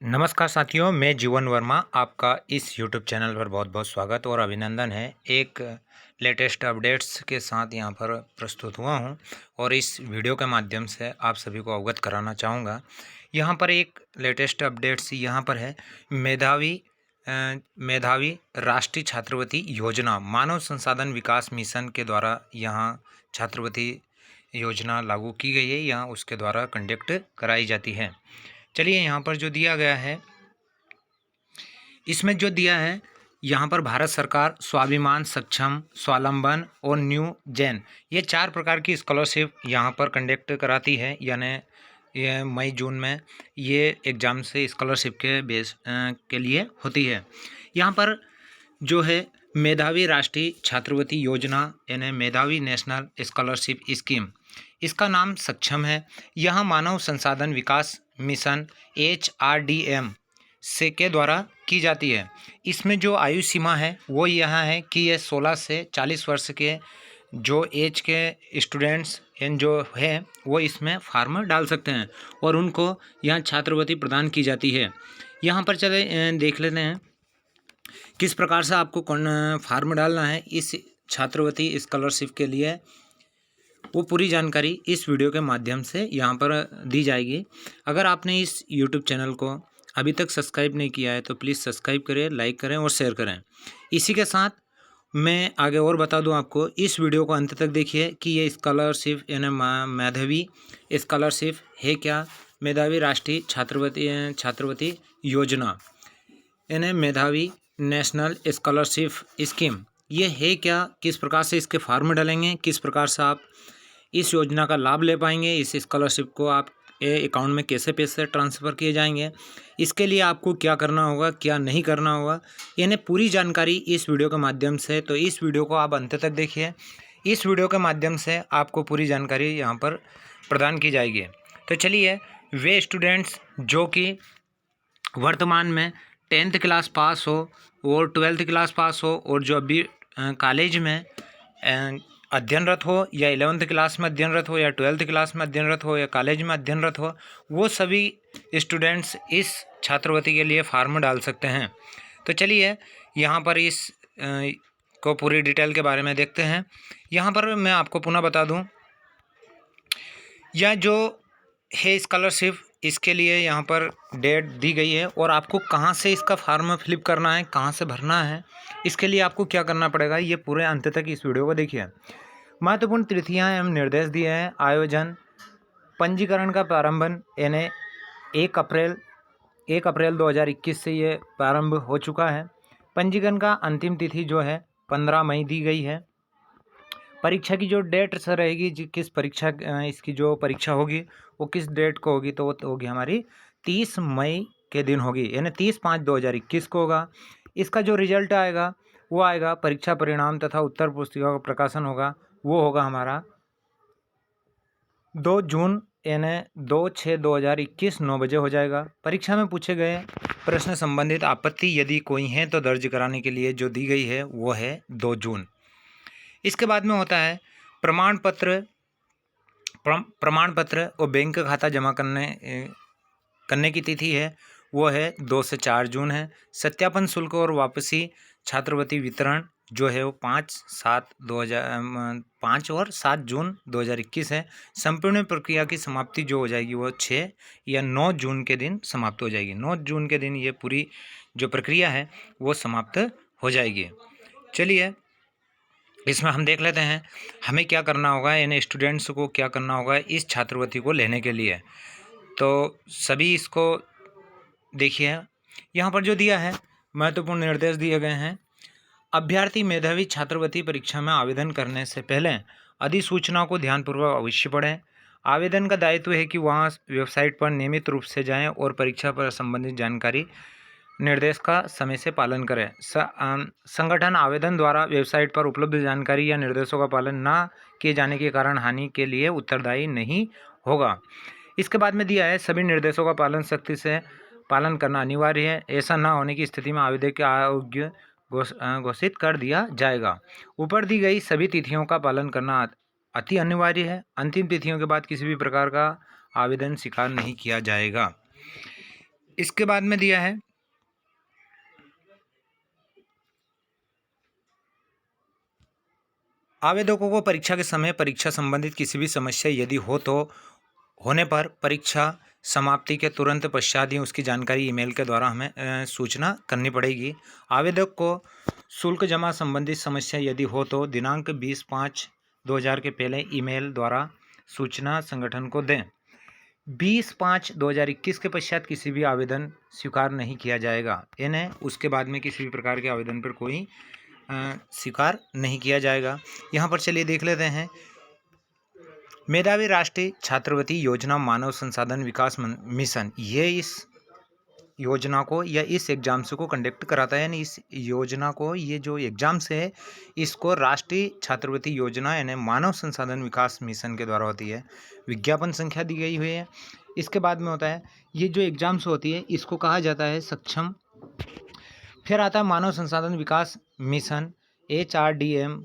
नमस्कार साथियों, मैं जीवन वर्मा। आपका इस यूट्यूब चैनल पर बहुत बहुत स्वागत और अभिनंदन है। एक लेटेस्ट अपडेट्स के साथ यहाँ पर प्रस्तुत हुआ हूँ और इस वीडियो के माध्यम से आप सभी को अवगत कराना चाहूँगा। यहाँ पर एक लेटेस्ट अपडेट्स यहाँ पर है। मेधावी राष्ट्रीय छात्रवृत्ति योजना मानव संसाधन विकास मिशन के द्वारा यहाँ छात्रवृत्ति योजना लागू की गई है, यहाँ उसके द्वारा कंडक्ट कराई जाती है। चलिए, यहाँ पर जो दिया गया है, इसमें जो दिया है यहाँ पर भारत सरकार स्वाभिमान, सक्षम, स्वावलंबन और न्यू जेन, ये 4 प्रकार की स्कॉलरशिप यहाँ पर कंडक्ट कराती है। यानी ये मई जून में ये एग्ज़ाम से स्कॉलरशिप के बेस के लिए होती है। यहाँ पर जो है मेधावी राष्ट्रीय छात्रवृत्ति योजना यानी मेधावी नेशनल स्कॉलरशिप स्कीम, इसका नाम सक्षम है। यह मानव संसाधन विकास मिशन HRDM से के द्वारा की जाती है। इसमें जो आयु सीमा है वो यह है कि ये 16 से 40 वर्ष के जो एज के स्टूडेंट्स जो है वो इसमें फार्म डाल सकते हैं और उनको यहाँ छात्रवृत्ति प्रदान की जाती है। यहाँ पर चले देख लेते हैं किस प्रकार से आपको फार्म डालना है इस छात्रवृत्ति स्कॉलरशिप के लिए। वो पूरी जानकारी इस वीडियो के माध्यम से यहाँ पर दी जाएगी। अगर आपने इस यूट्यूब चैनल को अभी तक सब्सक्राइब नहीं किया है तो प्लीज़ सब्सक्राइब करें, लाइक करें और शेयर करें। इसी के साथ मैं आगे और बता दूं आपको, इस वीडियो को अंत तक देखिए कि ये स्कॉलरशिप यानी मेधावी स्कॉलरशिप है क्या। मेधावी राष्ट्रीय छात्रवृत्ति योजना यानी मेधावी नेशनल स्कॉलरशिप स्कीम, ये है क्या, किस प्रकार से इसके फॉर्म डालेंगे, किस प्रकार से आप इस योजना का लाभ ले पाएंगे, इस स्कॉलरशिप को आप अकाउंट में कैसे पैसे ट्रांसफ़र किए जाएंगे, इसके लिए आपको क्या करना होगा, क्या नहीं करना होगा, यानी पूरी जानकारी इस वीडियो के माध्यम से। तो इस वीडियो को आप अंत तक देखिए। इस वीडियो के माध्यम से आपको पूरी जानकारी यहाँ पर प्रदान की जाएगी। तो चलिए, वे स्टूडेंट्स जो कि वर्तमान में 10th क्लास पास हो और 12th क्लास पास हो और जो अभी कॉलेज में अध्ययनरत हो या 11th क्लास में अध्ययनरत हो या 12th क्लास में अध्ययनरत हो या कॉलेज में अध्ययनरत हो, वो सभी स्टूडेंट्स इस छात्रवृत्ति के लिए फार्म डाल सकते हैं। तो चलिए, यहाँ पर इस को पूरी डिटेल के बारे में देखते हैं। यहाँ पर मैं आपको पुनः बता दूँ, यह जो है स्कॉलरशिप, इसके लिए यहाँ पर डेट दी गई है और आपको कहाँ से इसका फॉर्म फिलअप करना है, कहाँ से भरना है, इसके लिए आपको क्या करना पड़ेगा, ये पूरे अंत तक इस वीडियो को देखिए। महत्वपूर्ण तिथियाँ एवं निर्देश दिए हैं। आयोजन, पंजीकरण का प्रारंभ यानी 1 अप्रैल 2021 से ये प्रारंभ हो चुका है। पंजीकरण का अंतिम तिथि जो है 15 मई दी गई है। परीक्षा की जो डेट से रहेगी, किस परीक्षा इसकी जो परीक्षा होगी वो किस डेट को होगी, तो वो होगी हमारी 30 मई के दिन होगी, यानी 30/5/2021 को होगा। इसका जो रिजल्ट आएगा वो आएगा, परीक्षा परिणाम तथा उत्तर पुस्तिका का प्रकाशन होगा, वो होगा हमारा 2 जून यानी 2/6/2021 9 बजे हो जाएगा। परीक्षा में पूछे गए प्रश्न संबंधित आपत्ति यदि कोई है तो दर्ज कराने के लिए जो दी गई है वो है 2 जून। इसके बाद में होता है प्रमाण पत्र और बैंक खाता जमा करने की तिथि है वो है 2 से 4 जून है। सत्यापन शुल्क और वापसी छात्रवृत्ति वितरण जो है वो 5 और 7 जून 2021 है। संपूर्ण प्रक्रिया की समाप्ति जो हो जाएगी वो 6 या 9 जून के दिन समाप्त हो जाएगी। 9 जून के दिन ये पूरी जो प्रक्रिया है वो समाप्त हो जाएगी। चलिए, इसमें हम देख लेते हैं हमें क्या करना होगा, यानी स्टूडेंट्स को क्या करना होगा इस छात्रवृत्ति को लेने के लिए। तो सभी इसको देखिए, यहाँ पर जो दिया है महत्वपूर्ण निर्देश दिए गए हैं। अभ्यर्थी मेधावी छात्रवृत्ति परीक्षा में आवेदन करने से पहले अधिसूचना को ध्यानपूर्वक अवश्य पढ़ें। आवेदन का दायित्व है कि वहाँ वेबसाइट पर नियमित रूप से जाएं और परीक्षा पर संबंधित जानकारी निर्देश का समय से पालन करें। संगठन आवेदन द्वारा वेबसाइट पर उपलब्ध जानकारी या निर्देशों का पालन न किए जाने के कारण हानि के लिए उत्तरदायी नहीं होगा। इसके बाद में दिया है सभी निर्देशों का सख्ती से पालन करना अनिवार्य है। ऐसा न होने की स्थिति में आवेदक के अयोग्य घोषित कर दिया जाएगा। ऊपर दी गई सभी तिथियों का पालन करना अति अनिवार्य है। अंतिम तिथियों के बाद किसी भी प्रकार का आवेदन स्वीकार नहीं किया जाएगा। इसके बाद में दिया है आवेदकों को परीक्षा के समय परीक्षा संबंधित किसी भी समस्या यदि हो तो होने पर परीक्षा समाप्ति के तुरंत पश्चात ही उसकी जानकारी ईमेल के द्वारा हमें सूचना करनी पड़ेगी। आवेदक को शुल्क जमा संबंधित समस्या यदि हो तो दिनांक 20/5/2000 के पहले ईमेल द्वारा सूचना संगठन को दें। 20/5/2021 के पश्चात किसी भी आवेदन स्वीकार नहीं किया जाएगा। इन्हें उसके बाद में किसी भी प्रकार के आवेदन पर कोई स्वीकार नहीं किया जाएगा। यहाँ पर चलिए देख लेते हैं। मेधावी राष्ट्रीय छात्रवृत्ति योजना मानव संसाधन विकास मिशन, ये इस योजना को या इस एग्जाम्स को कंडक्ट कराता है। यानी इस योजना को, ये जो एग्जाम्स है इसको राष्ट्रीय छात्रवृत्ति योजना यानी मानव संसाधन विकास मिशन के द्वारा होती है। विज्ञापन संख्या दी गई हुई है। इसके बाद में होता है ये जो एग्जाम्स होती है इसको कहा जाता है सक्षम। फिर आता है मानव संसाधन विकास मिशन HRDM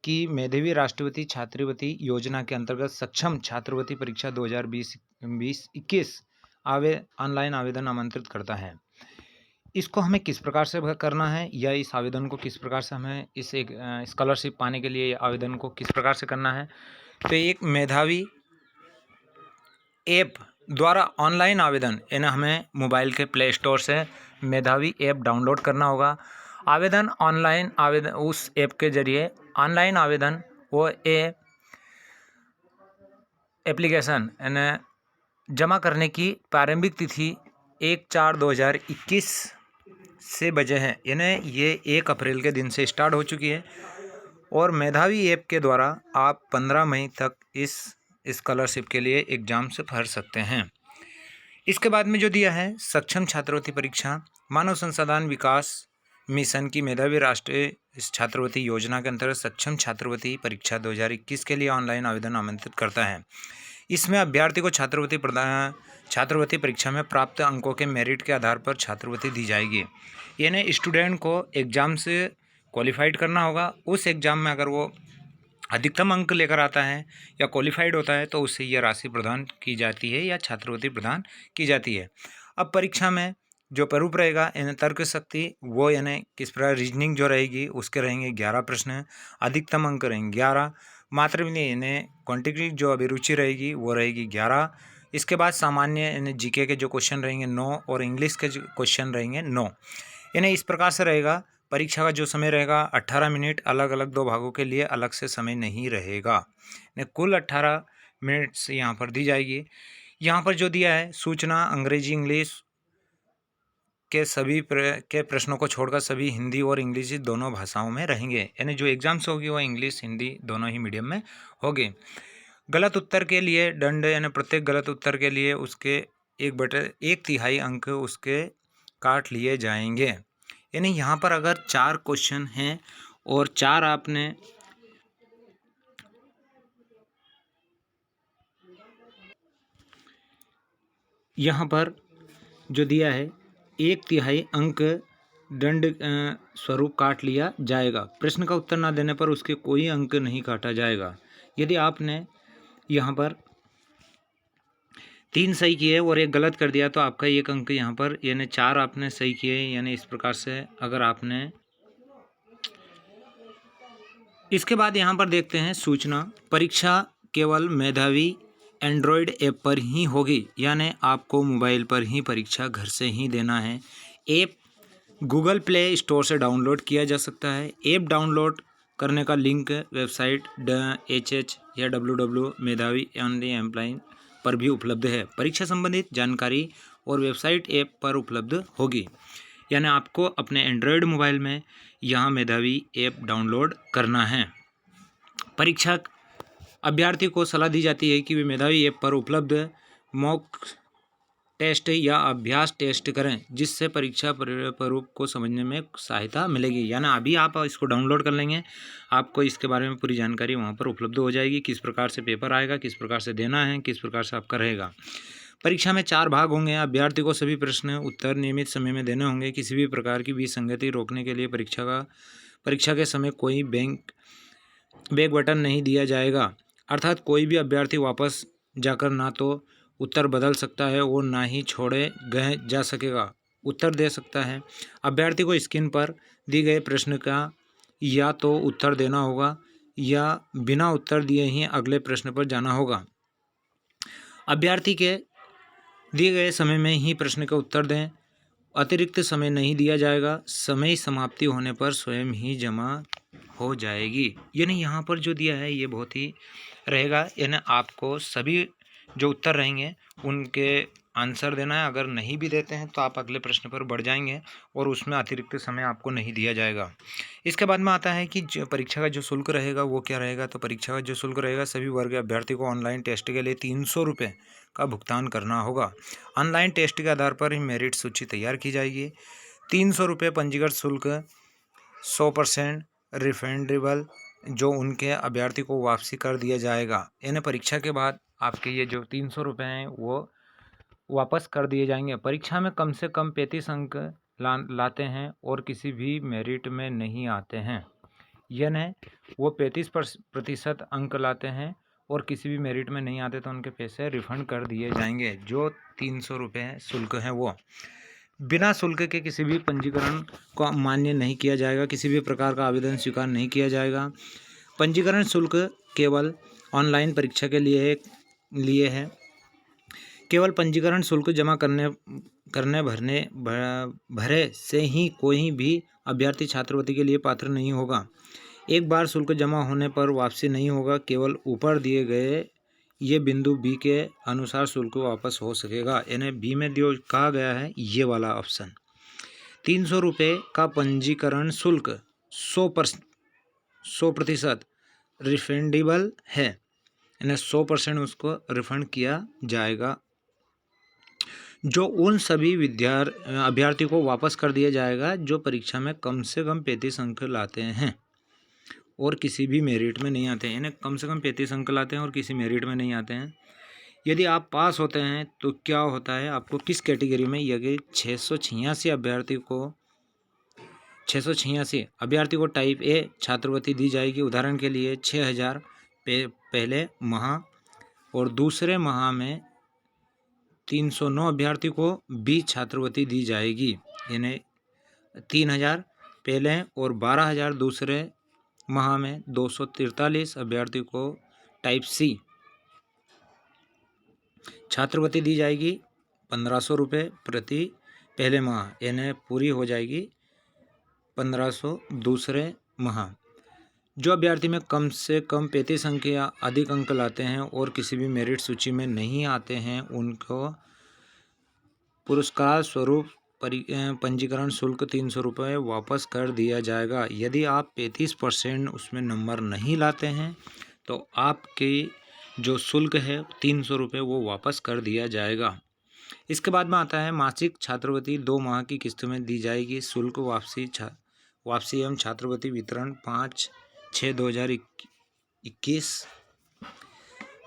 की मेधावी राष्ट्रवृत्ति छात्रवृत्ति योजना के अंतर्गत सक्षम छात्रवृत्ति परीक्षा 2020-21 ऑनलाइन आवेदन आमंत्रित करता है। इसको हमें किस प्रकार से करना है या इस आवेदन को किस प्रकार से हमें इस एक स्कॉलरशिप पाने के लिए आवेदन को किस प्रकार से करना है, तो एक मेधावी ऐप द्वारा ऑनलाइन आवेदन यानी हमें मोबाइल के प्ले स्टोर से मेधावी ऐप डाउनलोड करना होगा। आवेदन ऑनलाइन आवेदन उस ऐप के जरिए ऑनलाइन आवेदन वो एप्लीकेशन यानी जमा करने की प्रारंभिक तिथि 1/4/2021 से बजे है। यानी ये 1 अप्रैल के दिन से स्टार्ट हो चुकी है और मेधावी ऐप के द्वारा आप 15 मई तक इस स्कॉलरशिप के लिए एग्जाम्स भर सकते हैं। इसके बाद में जो दिया है सक्षम छात्रवृत्ति परीक्षा मानव संसाधन विकास मिशन की मेधावी राष्ट्रीय छात्रवृत्ति योजना के अंतर्गत सक्षम छात्रवृत्ति परीक्षा 2021 के लिए ऑनलाइन आवेदन आमंत्रित करता है। इसमें अभ्यर्थी को छात्रवृत्ति परीक्षा में प्राप्त अंकों के मेरिट के आधार पर छात्रवृत्ति दी जाएगी। यानी स्टूडेंट को एग्जाम से क्वालिफाइड करना होगा। उस एग्ज़ाम में अगर वो अधिकतम अंक लेकर आता है या क्वालिफाइड होता है तो उससे यह राशि प्रदान की जाती है या छात्रवृत्ति प्रदान की जाती है। अब परीक्षा में जो प्रारूप रहेगा यानी तर्क शक्ति वो यानी किस प्रकार रीजनिंग जो रहेगी उसके रहेंगे 11 प्रश्न, अधिकतम अंक रहेंगे 11। मात्र यानी क्वांटिटी जो अभिरुचि रहेगी वो रहेगी 11। इसके बाद सामान्य यानी जीके के जो क्वेश्चन रहेंगे 9 और इंग्लिश के जो क्वेश्चन रहेंगे 9। यानी इस प्रकार से रहेगा। परीक्षा का जो समय रहेगा 18 मिनट, अलग अलग 2 भागों के लिए अलग से समय नहीं रहेगा। कुल 18 मिनट से यहाँ पर दी जाएगी। यहाँ पर जो दिया है सूचना अंग्रेजी इंग्लिश के सभी के प्रश्नों को छोड़कर सभी हिंदी और इंग्लिश दोनों भाषाओं में रहेंगे। यानी जो एग्जाम्स होगी वो इंग्लिश हिंदी दोनों ही मीडियम में होगी। गलत उत्तर के लिए दंड यानी प्रत्येक गलत उत्तर के लिए उसके 1/1/3 अंक उसके काट लिए जाएंगे। यानी यहाँ पर अगर 4 क्वेश्चन हैं और 4 आपने यहाँ पर जो दिया है 1/3 अंक दंड स्वरूप काट लिया जाएगा। प्रश्न का उत्तर ना देने पर उसके कोई अंक नहीं काटा जाएगा। यदि आपने यहाँ पर 3 सही किए और 1 गलत कर दिया तो आपका 1 अंक यहाँ पर, यानी 4 आपने सही किए। यानी इस प्रकार से अगर आपने इसके बाद यहाँ पर देखते हैं सूचना परीक्षा केवल मेधावी एंड्रॉयड ऐप पर ही होगी। यानी आपको मोबाइल पर ही परीक्षा घर से ही देना है। ऐप गूगल प्ले स्टोर से डाउनलोड किया जा सकता है। ऐप डाउनलोड करने का लिंक वेबसाइट HH या www मेधावी ऑनलाइन पर भी उपलब्ध है। परीक्षा संबंधित जानकारी और वेबसाइट ऐप पर उपलब्ध होगी। यानी आपको अपने एंड्रॉयड मोबाइल में यहाँ मेधावी ऐप डाउनलोड करना है। परीक्षक अभ्यर्थी को सलाह दी जाती है कि वे मेधावी ऐप पर उपलब्ध मॉक टेस्ट या अभ्यास टेस्ट करें, जिससे परीक्षा प्रारूप को समझने में सहायता मिलेगी। यानी अभी आप इसको डाउनलोड कर लेंगे, आपको इसके बारे में पूरी जानकारी वहाँ पर उपलब्ध हो जाएगी। किस प्रकार से पेपर आएगा, किस प्रकार से देना है, किस प्रकार से आपका रहेगा। परीक्षा में 4 भाग होंगे। अभ्यर्थी को सभी प्रश्न उत्तर नियमित समय में देने होंगे। किसी भी प्रकार की विसंगति रोकने के लिए परीक्षा के समय कोई बैक बटन नहीं दिया जाएगा। अर्थात कोई भी अभ्यर्थी वापस जाकर ना तो उत्तर बदल सकता है और ना ही छोड़े गए जा सकेगा उत्तर दे सकता है। अभ्यर्थी को स्क्रीन पर दी गए प्रश्न का या तो उत्तर देना होगा या बिना उत्तर दिए ही अगले प्रश्न पर जाना होगा। अभ्यर्थी के दिए गए समय में ही प्रश्न का उत्तर दें। अतिरिक्त समय नहीं दिया जाएगा। समय समाप्ति होने पर स्वयं ही जमा हो जाएगी। यानी यहाँ पर जो दिया है ये बहुत ही रहेगा, यानी आपको सभी जो उत्तर रहेंगे उनके आंसर देना है। अगर नहीं भी देते हैं तो आप अगले प्रश्न पर बढ़ जाएंगे और उसमें अतिरिक्त समय आपको नहीं दिया जाएगा। इसके बाद में आता है कि जो परीक्षा का जो शुल्क रहेगा वो क्या रहेगा। तो परीक्षा का जो शुल्क रहेगा, सभी वर्ग अभ्यर्थी को ऑनलाइन टेस्ट के लिए 300 रुपये का भुगतान करना होगा। ऑनलाइन टेस्ट के आधार पर ही मेरिट सूची तैयार की जाएगी। 300 रुपये पंजीकृत शुल्क 100% रिफंडेबल, जो उनके अभ्यर्थी को वापसी कर दिया जाएगा। यानी परीक्षा के बाद आपके ये जो 300 रुपये हैं वो वापस कर दिए जाएंगे। परीक्षा में कम से कम 35 अंक लाते हैं और किसी भी मेरिट में नहीं आते हैं, यानी वो 35% अंक लाते हैं और किसी भी मेरिट में नहीं आते तो उनके पैसे रिफंड कर दिए जाएंगे। जो 300 रुपये शुल्क है वो बिना शुल्क के किसी भी पंजीकरण को मान्य नहीं किया जाएगा। किसी भी प्रकार का आवेदन स्वीकार नहीं किया जाएगा। पंजीकरण शुल्क केवल ऑनलाइन परीक्षा के लिए है। केवल पंजीकरण शुल्क जमा भरे से ही कोई भी अभ्यर्थी छात्रवृत्ति के लिए पात्र नहीं होगा। एक बार शुल्क जमा होने पर वापसी नहीं होगा। केवल ऊपर दिए गए ये बिंदु बी के अनुसार शुल्क वापस हो सकेगा। यानी बी में जो कहा गया है ये वाला ऑप्शन, 300 रुपये का पंजीकरण शुल्क 100% रिफंडेबल है, यानी 100% उसको रिफंड किया जाएगा। जो उन सभी अभ्यर्थी को वापस कर दिया जाएगा जो परीक्षा में कम से कम 35 अंक लाते हैं और किसी भी मेरिट में नहीं आते हैं। यानी कम से कम 35 अंक लाते हैं और किसी मेरिट में नहीं आते हैं। यदि आप पास होते हैं तो क्या होता है, आपको किस कैटेगरी में, यदि 686 अभ्यर्थी को टाइप ए छात्रवृत्ति दी जाएगी। उदाहरण के लिए 6000 पहले माह और दूसरे माह में 309 अभ्यर्थी को बी छात्रवृत्ति दी जाएगी। यानी 3000 पहले और 12000 दूसरे माह में 243 अभ्यर्थी को टाइप सी छात्रवृत्ति दी जाएगी। 1500 रुपये प्रति पहले माह, यानी पूरी हो जाएगी 1500 दूसरे माह। जो अभ्यर्थी में कम से कम 35 अंक या अधिक अंक लाते हैं और किसी भी मेरिट सूची में नहीं आते हैं उनको पुरस्कार स्वरूप पंजीकरण शुल्क 300 रुपये वापस कर दिया जाएगा। यदि आप 35% उसमें नंबर नहीं लाते हैं तो आपके जो शुल्क है 300 रुपये वो वापस कर दिया जाएगा। इसके बाद में आता है मासिक छात्रवृत्ति 2 माह की किस्त में दी जाएगी। शुल्क वापसी एवं छात्रवृत्ति वितरण 5/6/2021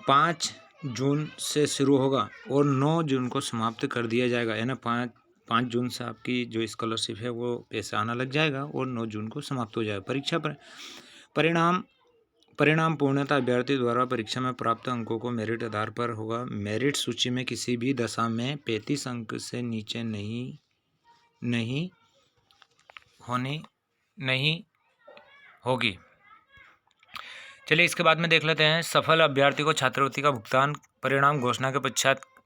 5 जून से शुरू होगा और 9 जून को समाप्त कर दिया जाएगा। यानी 5 जून से आपकी जो स्कॉलरशिप है वो पैसा आना लग जाएगा और 9 जून को समाप्त हो जाएगा। परीक्षा पर परिणाम पूर्णतः अभ्यर्थी द्वारा परीक्षा में प्राप्त अंकों को मेरिट आधार पर होगा। मेरिट सूची में किसी भी दशा में 35 अंक से नीचे नहीं होगी। चलिए इसके बाद में देख लेते हैं सफल अभ्यर्थी को छात्रवृत्ति का भुगतान। परिणाम घोषणा के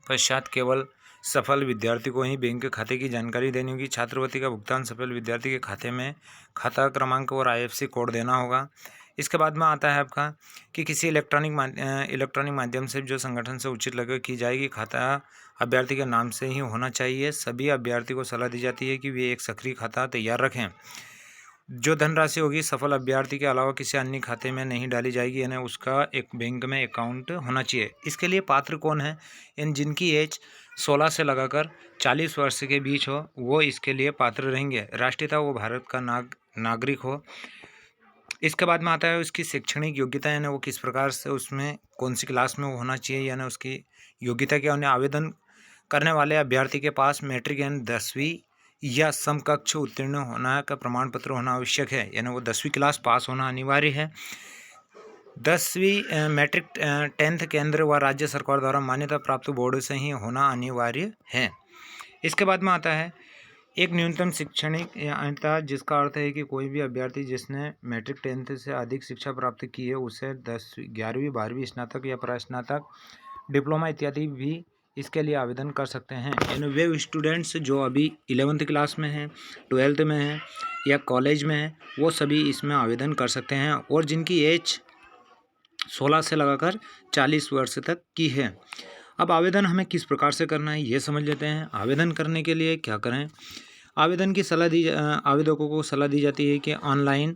पश्चात केवल सफल विद्यार्थी को ही बैंक खाते की जानकारी देनी होगी। छात्रवृत्ति का भुगतान सफल विद्यार्थी के खाते में खाता क्रमांक और IFSC कोड देना होगा। इसके बाद में आता है आपका कि किसी इलेक्ट्रॉनिक माध्यम से जो संगठन से उचित लगे की जाएगी। खाता अभ्यर्थी के नाम से ही होना चाहिए। सभी अभ्यर्थी को सलाह दी जाती है कि वे एक सक्रिय खाता तैयार रखें। जो धनराशि होगी सफल अभ्यर्थी के अलावा किसी अन्य खाते में नहीं डाली जाएगी, यानी उसका एक बैंक में अकाउंट होना चाहिए। इसके लिए पात्र कौन है, जिनकी एज 16 से लगाकर 40 वर्ष के बीच हो वो इसके लिए पात्र रहेंगे। राष्ट्रीयता वो भारत का नागरिक हो। इसके बाद में आता है उसकी शैक्षणिक योग्यता, यानी वो किस प्रकार से उसमें कौन सी क्लास में वो होना चाहिए, यानी उसकी योग्यता क्या होनी। आवेदन करने वाले अभ्यर्थी के पास मैट्रिक यानी 10वीं या समकक्ष उत्तीर्ण होना का प्रमाण पत्र होना आवश्यक है, यानी वो 10वीं क्लास पास होना अनिवार्य है। 10वीं मैट्रिक 10th केंद्र व राज्य सरकार द्वारा मान्यता प्राप्त बोर्ड से ही होना अनिवार्य है। इसके बाद में आता है एक न्यूनतम शैक्षणिक अर्हता, जिसका अर्थ है कि कोई भी अभ्यर्थी जिसने मैट्रिक 10th से अधिक शिक्षा प्राप्त की है उसे 11वीं 12वीं स्नातक या प्रस्नातक डिप्लोमा इत्यादि भी इसके लिए आवेदन कर सकते हैं। यानी वे स्टूडेंट्स जो अभी 11th क्लास में हैं, 12th में हैं या कॉलेज में हैं, वो सभी इसमें आवेदन कर सकते हैं और जिनकी एज 16 से लगाकर 40 वर्ष तक की है। अब आवेदन हमें किस प्रकार से करना है ये समझ लेते हैं। आवेदन करने के लिए क्या करें। आवेदन की आवेदकों को सलाह दी जाती है कि ऑनलाइन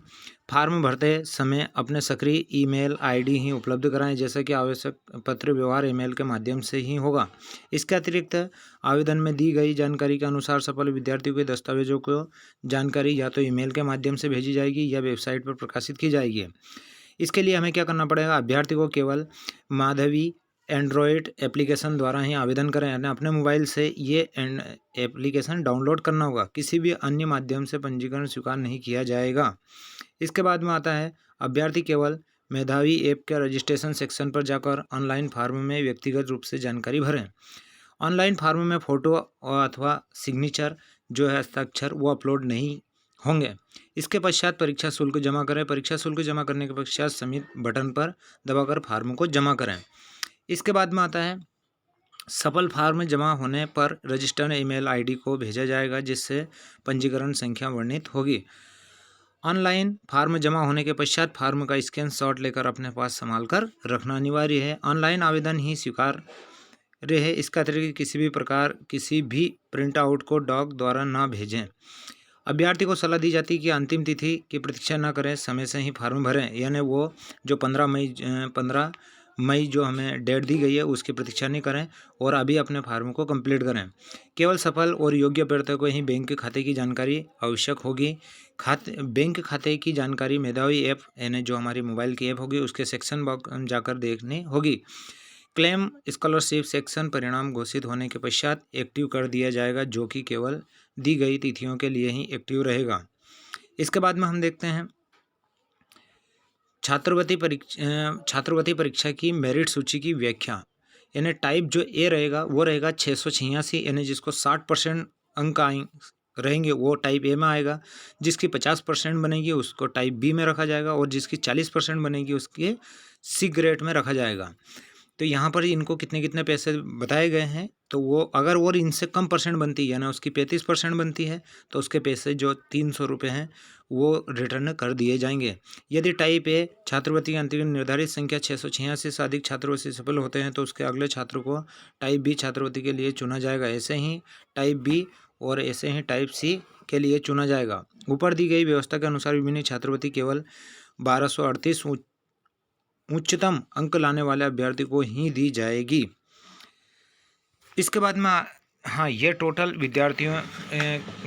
फार्म भरते समय अपने सक्रिय ईमेल आईडी ही उपलब्ध कराएं, जैसा कि आवश्यक पत्र व्यवहार ईमेल के माध्यम से ही होगा। इसके अतिरिक्त आवेदन में दी गई जानकारी के अनुसार सफल विद्यार्थियों के दस्तावेजों को जानकारी या तो ईमेल के माध्यम से भेजी जाएगी या वेबसाइट पर प्रकाशित की जाएगी। इसके लिए हमें क्या करना पड़ेगा। अभ्यर्थी को केवल माधवी एंड्रॉयड एप्लीकेशन द्वारा ही आवेदन करें, यानी अपने मोबाइल से ये एप्लीकेशन डाउनलोड करना होगा। किसी भी अन्य माध्यम से पंजीकरण स्वीकार नहीं किया जाएगा। इसके बाद में आता है अभ्यर्थी केवल मेधावी ऐप के रजिस्ट्रेशन सेक्शन पर जाकर ऑनलाइन फॉर्म में व्यक्तिगत रूप से जानकारी भरें। ऑनलाइन फॉर्म में फ़ोटो अथवा सिग्नेचर जो है हस्ताक्षर वो अपलोड नहीं होंगे। इसके पश्चात परीक्षा शुल्क जमा करें। परीक्षा शुल्क जमा करने के पश्चात सबमिट बटन पर दबाकर फार्म को जमा करें। इसके बाद में आता है सफल फार्म जमा होने पर रजिस्टर्ड ईमेल आईडी को भेजा जाएगा, जिससे पंजीकरण संख्या वर्णित होगी। ऑनलाइन फार्म जमा होने के पश्चात फार्म का स्क्रीनशॉट लेकर अपने पास संभाल कर रखना अनिवार्य है। ऑनलाइन आवेदन ही स्वीकार्य है। इसका अतिरिक्त किसी भी प्रिंट आउट को डाक द्वारा ना भेजें। अभ्यर्थी को सलाह दी जाती है कि अंतिम तिथि की प्रतीक्षा न करें, समय से ही फार्म भरें। यानी वो जो 15 मई जो हमें डेट दी गई है उसकी प्रतीक्षा नहीं करें और अभी अपने फार्म को कंप्लीट करें। केवल सफल और योग्य अभ्यर्थियों को ही बैंक खाते की जानकारी आवश्यक होगी। बैंक खाते की जानकारी मेधावी ऐप यानी जो हमारी मोबाइल की ऐप होगी उसके सेक्शन बॉक्स जाकर देखनी होगी। क्लेम स्कॉलरशिप सेक्शन परिणाम घोषित होने के पश्चात एक्टिव कर दिया जाएगा, जो कि केवल दी गई तिथियों के लिए ही एक्टिव रहेगा। इसके बाद में हम देखते हैं छात्रवृत्ति परीक्षा की मेरिट सूची की व्याख्या। यानी टाइप जो ए रहेगा वो रहेगा 686, यानी जिसको 60% अंक रहेंगे वो टाइप ए में आएगा। जिसकी 50% बनेगी उसको टाइप बी में रखा जाएगा और जिसकी 40% बनेगी उसके सी ग्रेड में रखा जाएगा। तो यहाँ पर इनको कितने कितने पैसे बताए गए हैं। तो वो अगर और इनसे कम परसेंट बनती है यानी उसकी 35% बनती है तो उसके पैसे जो 300 रुपये हैं वो रिटर्न कर दिए जाएंगे। यदि टाइप ए छात्रवृत्ति की अंतिम निर्धारित संख्या 686 से अधिक छात्रवृत्ति सफल होते हैं तो उसके अगले छात्र को टाइप बी छात्रवृत्ति के लिए चुना जाएगा। ऐसे ही टाइप बी और ऐसे ही टाइप सी के लिए चुना जाएगा। ऊपर दी गई व्यवस्था के अनुसार विभिन्न छात्रवृत्ति केवल 1238 उच्चतम अंक लाने वाले अभ्यर्थी को ही दी जाएगी। इसके बाद में हाँ ये टोटल विद्यार्थियों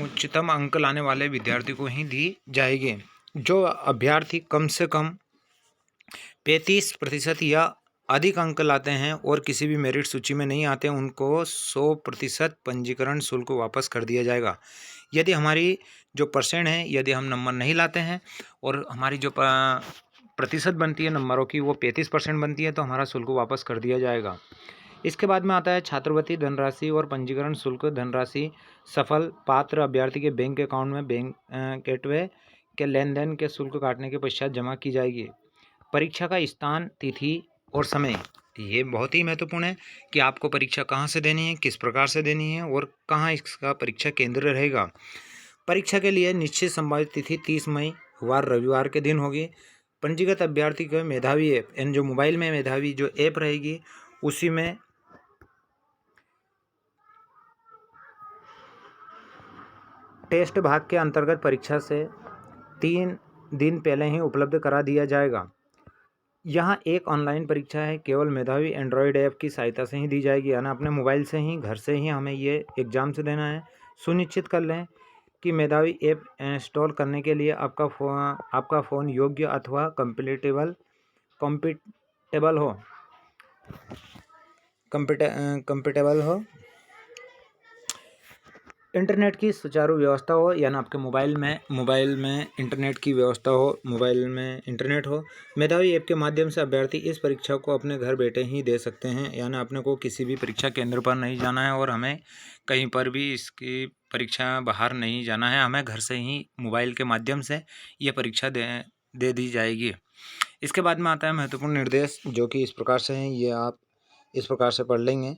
उच्चतम अंक लाने वाले विद्यार्थी को ही दी जाएगी। जो अभ्यर्थी कम से कम 35% या अधिक अंक लाते हैं और किसी भी मेरिट सूची में नहीं आते उनको 100% पंजीकरण शुल्क वापस कर दिया जाएगा। यदि हमारी जो परसेंट है यदि हम नंबर नहीं लाते हैं और हमारी जो प्रतिशत बनती है नंबरों की वो 35% बनती है तो हमारा शुल्क वापस कर दिया जाएगा। इसके बाद में आता है छात्रवृत्ति धनराशि और पंजीकरण शुल्क धनराशि सफल पात्र अभ्यर्थी के बैंक अकाउंट में बैंक गेटवे के लेन देन के शुल्क काटने के पश्चात जमा की जाएगी। परीक्षा का स्थान तिथि और समय ये बहुत ही महत्वपूर्ण है कि आपको परीक्षा कहाँ से देनी है, किस प्रकार से देनी है और कहाँ इसका परीक्षा केंद्र रहेगा। परीक्षा के लिए निश्चित संभावित तिथि 30 मई वार रविवार के दिन होगी। पंजीकृत अभ्यर्थी को मेधावी ऐप यानी जो मोबाइल में मेधावी जो ऐप रहेगी उसी में टेस्ट भाग के अंतर्गत परीक्षा से 3 दिन पहले ही उपलब्ध करा दिया जाएगा। यहाँ एक ऑनलाइन परीक्षा है, केवल मेधावी एंड्रॉयड ऐप की सहायता से ही दी जाएगी, यानी अपने मोबाइल से ही घर से ही हमें ये एग्ज़ाम से देना है। सुनिश्चित कर लें कि मेधावी ऐप इंस्टॉल करने के लिए आपका फ़ोन योग्य अथवा कंपैटिबल हो। इंटरनेट की सुचारू व्यवस्था हो, यानी आपके मोबाइल में इंटरनेट की व्यवस्था हो, मोबाइल में इंटरनेट हो। मेधावी ऐप के माध्यम से अभ्यर्थी इस परीक्षा को अपने घर बैठे ही दे सकते हैं, यानी अपने को किसी भी परीक्षा केंद्र पर नहीं जाना है और हमें कहीं पर भी इसकी परीक्षा बाहर नहीं जाना है। हमें घर से ही मोबाइल के माध्यम से ये परीक्षा दे दी जाएगी। इसके बाद में आता है महत्वपूर्ण निर्देश, जो कि इस प्रकार से हैं, ये आप इस प्रकार से पढ़ लेंगे।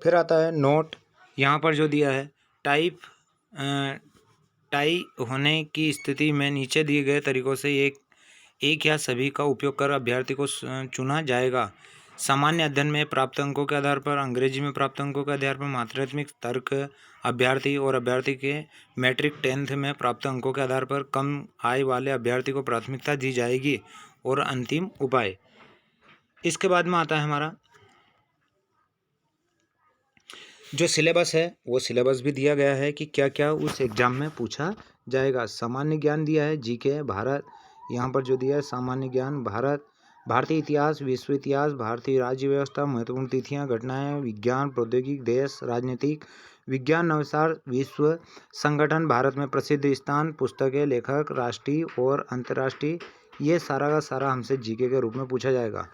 फिर आता है नोट। यहाँ पर जो दिया है, टाई होने की स्थिति में नीचे दिए गए तरीकों से एक या सभी का उपयोग कर अभ्यर्थी को चुना जाएगा। सामान्य अध्ययन में प्राप्त अंकों के आधार पर, अंग्रेजी में प्राप्त अंकों के आधार पर, माध्यमिक तर्क अभ्यर्थी और अभ्यर्थी के मैट्रिक 10th में प्राप्त अंकों के आधार पर कम आय वाले अभ्यर्थी को प्राथमिकता दी जाएगी। और अंतिम उपाय, इसके बाद में आता है हमारा जो सिलेबस है, वो सिलेबस भी दिया गया है कि क्या क्या उस एग्ज़ाम में पूछा जाएगा। सामान्य ज्ञान दिया है, जीके, भारत, यहाँ पर जो दिया है सामान्य ज्ञान, भारत, भारतीय इतिहास, विश्व इतिहास, भारतीय राज्य व्यवस्था, महत्वपूर्ण तिथियाँ, घटनाएं, विज्ञान, प्रौद्योगिकी, देश, राजनीतिक विज्ञान, नवसार, विश्व संगठन, भारत में प्रसिद्ध स्थान, पुस्तकें, लेखक, राष्ट्रीय और अंतर्राष्ट्रीय, ये सारा का सारा हमसे जीके के रूप में पूछा जाएगा।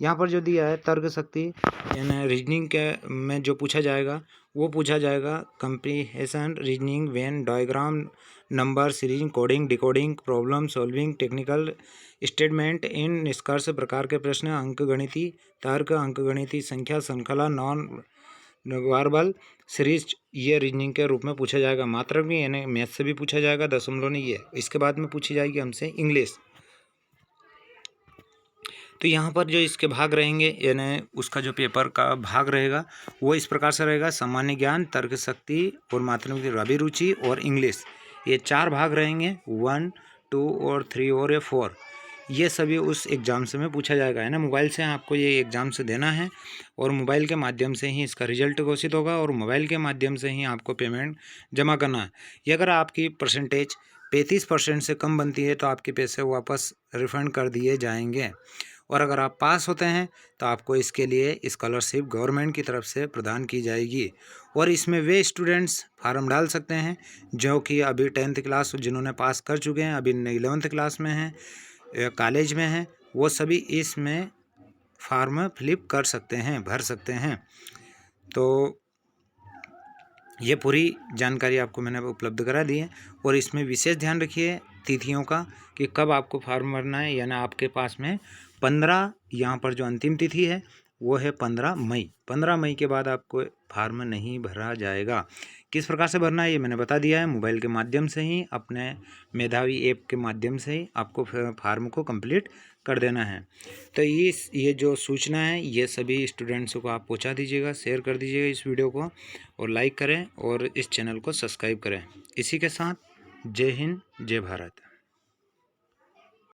यहाँ पर जो दिया है तर्क शक्ति यानी रीजनिंग के में जो पूछा जाएगा वो पूछा जाएगा comprehension, reasoning, Venn diagram, number series, coding, decoding, problem solving, technical statement, इन निष्कर्ष प्रकार के प्रश्न, अंकगणिती तर्क, अंकगणिती संख्या श्रृंखला, नॉन वर्बल सीरीज, ये रीजनिंग के रूप में पूछा जाएगा। मात्रक भी यानी मैथ से भी पूछा जाएगा, दशमलव नहीं है। इसके बाद में पूछी जाएगी हमसे इंग्लिश। तो यहाँ पर जो इसके भाग रहेंगे यानी उसका जो पेपर का भाग रहेगा वो इस प्रकार से रहेगा, सामान्य ज्ञान, तर्क शक्ति और माध्यमिक अभिरुचि और इंग्लिश, ये 4 भाग रहेंगे, 1, 2 और 3 और 4। ये सभी उस एग्ज़ाम से में पूछा जाएगा, है ना। मोबाइल से आपको ये एग्ज़ाम से देना है और मोबाइल के माध्यम से ही इसका रिजल्ट घोषित होगा और मोबाइल के माध्यम से ही आपको पेमेंट जमा करना है। ये अगर आपकी परसेंटेज 35% से कम बनती है तो आपके पैसे वापस रिफ़ंड कर दिए जाएंगे। और अगर आप पास होते हैं तो आपको इसके लिए स्कॉलरशिप गवर्नमेंट की तरफ से प्रदान की जाएगी। और इसमें वे स्टूडेंट्स फार्म डाल सकते हैं जो कि अभी 10th क्लास जिन्होंने पास कर चुके हैं, अभी 11th क्लास में हैं, कॉलेज में हैं, वो सभी इसमें फार्म फिलिप कर सकते हैं, भर सकते हैं। तो ये पूरी जानकारी आपको मैंने उपलब्ध करा दी है। और इसमें विशेष ध्यान रखिए तिथियों का कि कब आपको फार्म भरना है, यानी आपके पास में 15, यहाँ पर जो अंतिम तिथि है वो है 15 मई। 15 मई के बाद आपको फार्म नहीं भरा जाएगा। किस प्रकार से भरना है ये मैंने बता दिया है, मोबाइल के माध्यम से ही, अपने मेधावी ऐप के माध्यम से ही आपको फार्म को कंप्लीट कर देना है। तो ये जो सूचना है ये सभी स्टूडेंट्स को आप पहुंचा दीजिएगा, शेयर कर दीजिएगा इस वीडियो को और लाइक करें और इस चैनल को सब्सक्राइब करें। इसी के साथ जय हिंद, जय भारत।